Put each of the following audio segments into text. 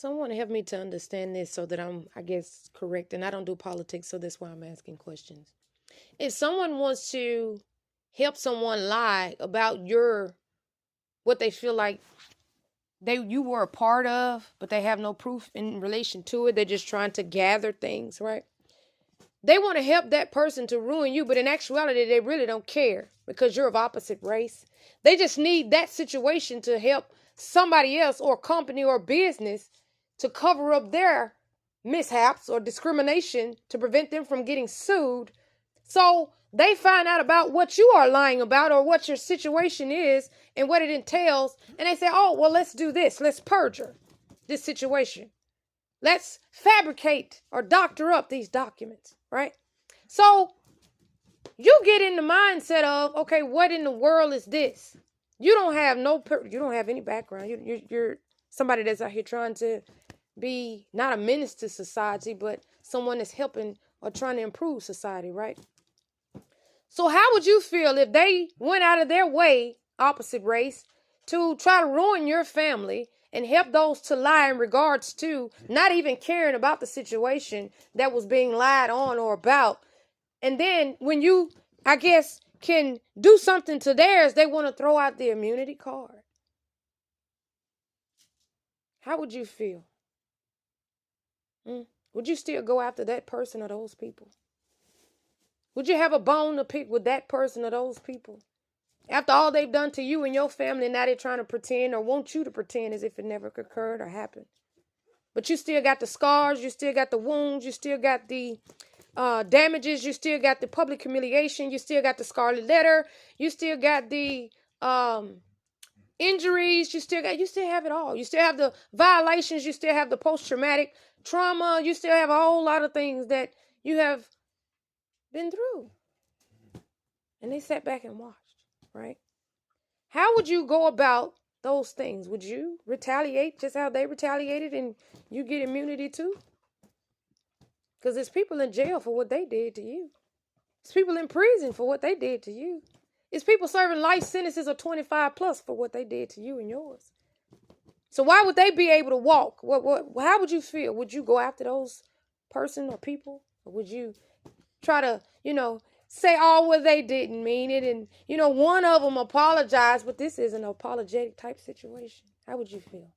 Someone help me to understand this so that I'm, I guess, correct. And I don't do politics, so that's why I'm asking questions. If someone wants to help someone lie about what they feel like you were a part of, but they have no proof in relation to it, they're just trying to gather things, right? They want to help that person to ruin you, but in actuality, they really don't care because you're of opposite race. They just need that situation to help somebody else or company or business to cover up their mishaps or discrimination to prevent them from getting sued. So they find out about what you are lying about or what your situation is and what it entails. And they say, oh, well, let's do this. Let's perjure this situation. Let's fabricate or doctor up these documents, right? So you get in the mindset of, okay, what in the world is this? You don't have you don't have any background. You're somebody that's out here trying to be not a menace to society, but someone that's helping or trying to improve society, right? So how would you feel if they went out of their way, opposite race, to try to ruin your family and help those to lie in regards to not even caring about the situation that was being lied on or about? And then when you, I guess, can do something to theirs, they want to throw out the immunity card. How would you feel? Would you still go after that person or those people? Would you have a bone to pick with that person or those people? After all they've done to you and your family, now they're trying to pretend or want you to pretend as if it never occurred or happened. But you still got the scars, you still got the wounds, you still got the damages, you still got the public humiliation, you still got the scarlet letter, you still got the injuries, you still have it all. You still have the violations, you still have the post-traumatic trauma, you still have a whole lot of things that you have been through. And they sat back and watched, right? How would you go about those things? Would you retaliate just how they retaliated and you get immunity too? Because there's people in jail for what they did to you. There's people in prison for what they did to you. It's people serving life sentences of 25 plus for what they did to you and yours. So why would they be able to walk? How would you feel? Would you go after those person or people? Or would you try to, say, oh, well, they didn't mean it. And, one of them apologized, but this is an apologetic type situation. How would you feel?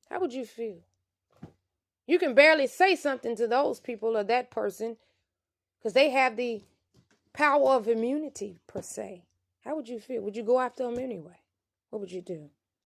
How would you feel? You can barely say something to those people or that person because they have the power of immunity, per se. How would you feel? Would you go after them anyway? What would you do?